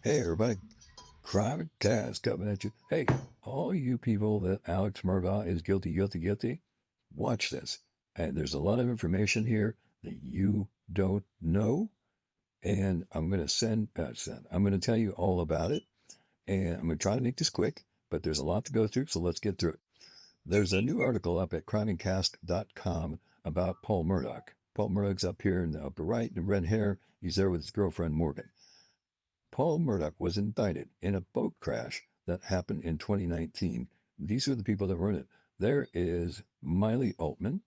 Hey, everybody. Crime Cast coming at you. Hey, all you people that Alex Murdaugh is guilty, watch this. And there's a lot of information here that you don't know. And I'm going to I'm going to tell you all about it. And I'm going to try to make this quick, but there's a lot to go through. So let's get through it. There's a new article up at crimingcast.com about Paul Murdaugh. Paul Murdaugh's up here in the upper right, the red hair. He's there with his girlfriend, Morgan. Paul Murdaugh was indicted in a boat crash that happened in 2019. These are the people that were in it. There is Miley Altman.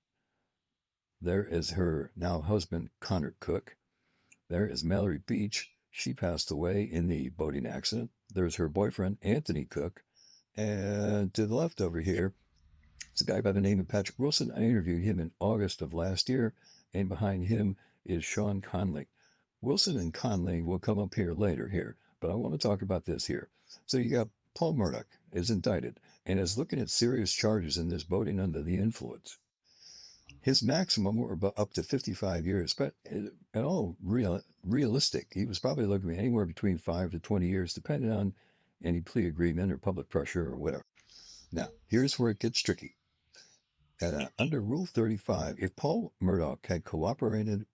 There is her now husband, Connor Cook. There is Mallory Beach. She passed away in the boating accident. There's her boyfriend, Anthony Cook. And to the left over here, it's a guy by the name of Patrick Wilson. I interviewed him in August of last year. And behind him is Sean Conley. Wilson and Conley will come up here later here, but I want to talk about this here. So you got Paul Murdaugh is indicted and is looking at serious charges in this boating under the influence. His maximum were up to 55 years, but at all realistic. He was probably looking at anywhere between 5 to 20 years, depending on any plea agreement or public pressure or whatever. Now, here's where it gets tricky. Under Rule 35, if Paul Murdaugh had cooperated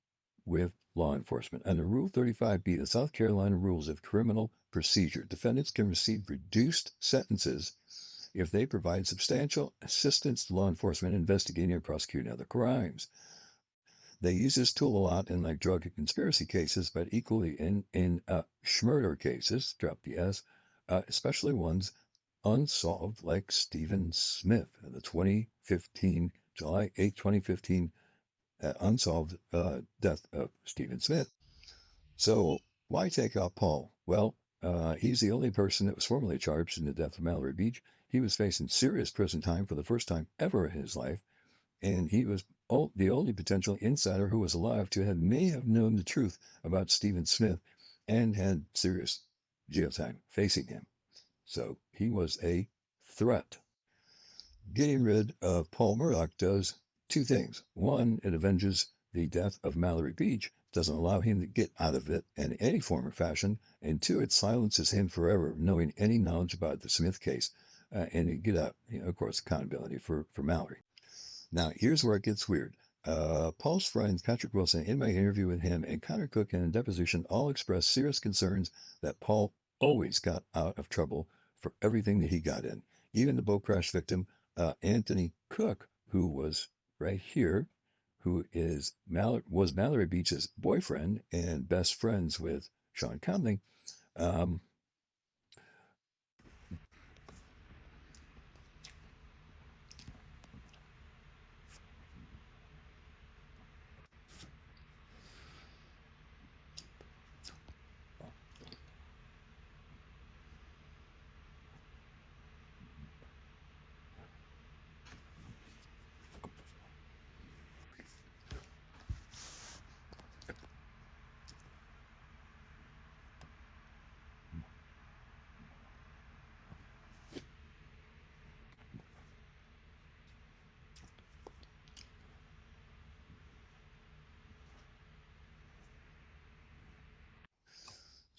with law enforcement, under Rule 35B, the South Carolina Rules of Criminal Procedure, defendants can receive reduced sentences if they provide substantial assistance to law enforcement investigating or prosecuting other crimes. They use this tool a lot in like drug and conspiracy cases, but equally in murder cases, drop the S, especially ones unsolved, like Stephen Smith, the 2015, July 8, 2015, unsolved death of Stephen Smith. So why take out Paul? Well, he's the only person that was formally charged in the death of Mallory Beach. He was facing serious prison time for the first time ever in his life, and he was the only potential insider who was alive may have known the truth about Stephen Smith and had serious jail time facing him. So he was a threat. Getting rid of Paul Murdaugh does two things. One, it avenges the death of Mallory Beach, doesn't allow him to get out of it in any form or fashion. And two, it silences him forever, knowing any knowledge about the Smith case. And you get out, of course, accountability for Mallory. Now, here's where it gets weird. Paul's friend, Patrick Wilson, in my interview with him, and Connor Cook in a deposition, all expressed serious concerns that Paul always got out of trouble for everything that he got in. Even the boat crash victim, Anthony Cook, who was right here, who was Mallory Beach's boyfriend and best friends with Sean Conley. Um,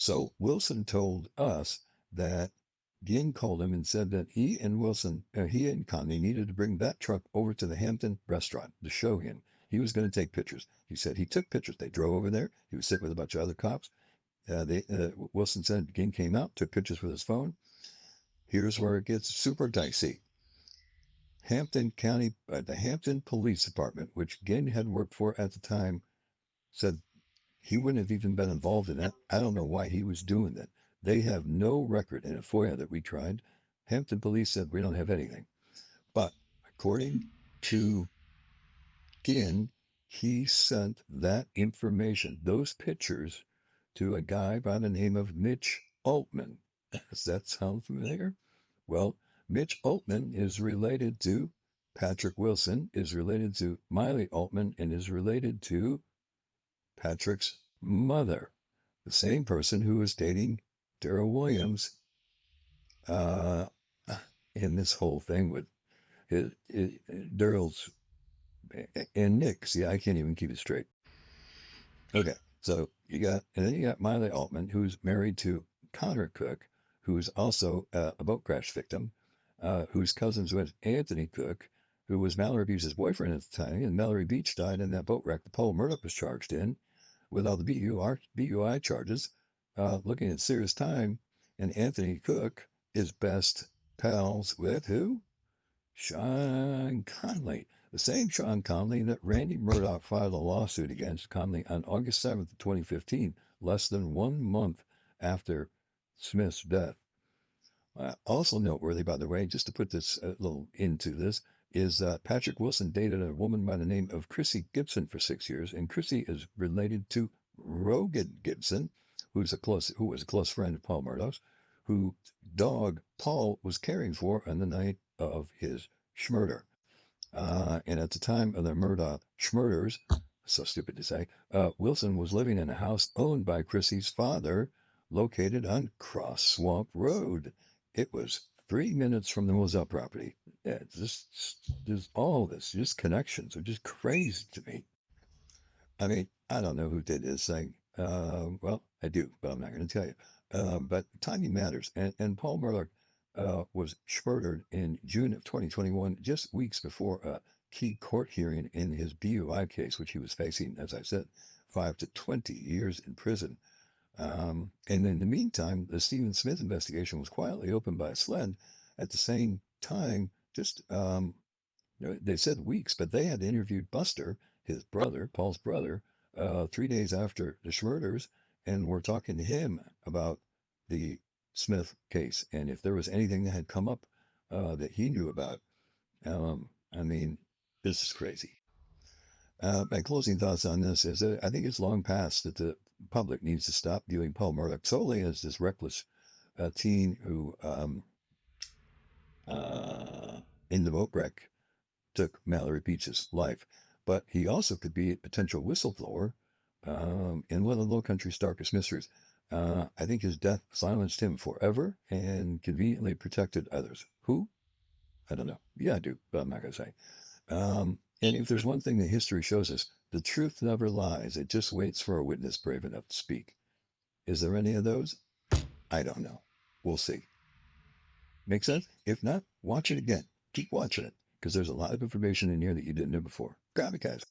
so Wilson told us that Dean called him and said that he and Conley needed to bring that truck over to the Hampton restaurant to show him. He was going to take pictures. He said he took pictures. They drove over there. He was sitting with a bunch of other cops. Wilson said Dean came out, took pictures with his phone. Here's where it gets super dicey. Hampton County, the Hampton Police Department, which Ginn had worked for at the time, said he wouldn't have even been involved in that. I don't know why he was doing that. They have no record in a FOIA that we tried. Hampton Police said we don't have anything. But according to Ginn, he sent that information, those pictures, to a guy by the name of Mitch Altman. Does that sound familiar? Well, Mitch Altman is related to Patrick Wilson, is related to Miley Altman, and is related to Patrick's mother, the same person who was dating Daryl Williams uh, in this whole thing with Daryl's and Nick. See, I can't even keep it straight. Okay, so and then you got Miley Altman, who's married to Connor Cook, who's also a boat crash victim, whose cousins with Anthony Cook, who was Mallory Beach's boyfriend at the time, and Mallory Beach died in that boat wreck that Paul Murdaugh was charged in with all the BUI charges, looking at serious time. And Anthony Cook is best pals with who? Sean Conley, the same Sean Conley that Randy Murdoch filed a lawsuit against Conley on August 7th, 2015, less than 1 month after Smith's death. Also noteworthy, by the way, just to put this a little into this, is Patrick Wilson dated a woman by the name of Chrissy Gibson for 6 years, and Chrissy is related to Rogan Gibson, who was a close friend of Paul Murdaugh's, who dog Paul was caring for on the night of his schmurder. And at the time of the Murdaugh schmurders, so stupid to say, Wilson was living in a house owned by Chrissy's father, located on Cross Swamp Road. It was 3 minutes from the Moselle property. Yeah, there's all this, just connections are just crazy to me. I mean, I don't know who did this thing. Well, I do, but I'm not going to tell you. But timing matters. And Paul Murdaugh was murdered in June of 2021, just weeks before a key court hearing in his BUI case, which he was facing, as I said, 5 to 20 years in prison. And in the meantime, the Stephen Smith investigation was quietly opened by SLED. At the same time, just they said weeks, but they had interviewed Buster, his brother, Paul's brother, 3 days after the murders, and were talking to him about the Smith case and if there was anything that had come up that he knew about. I mean, this is crazy. My closing thoughts on this is that I think it's long past that the public needs to stop viewing Paul Murdaugh solely as this reckless teen who, in the boat wreck, took Mallory Beach's life. But he also could be a potential whistleblower in one of the Low Country's darkest mysteries. I think his death silenced him forever and conveniently protected others. Who? I don't know. Yeah, I do, but I'm not going to say. And if there's one thing that history shows us, the truth never lies. It just waits for a witness brave enough to speak. Is there any of those? I don't know. We'll see. Make sense? If not, watch it again. Keep watching it because there's a lot of information in here that you didn't know before. Grab it, guys.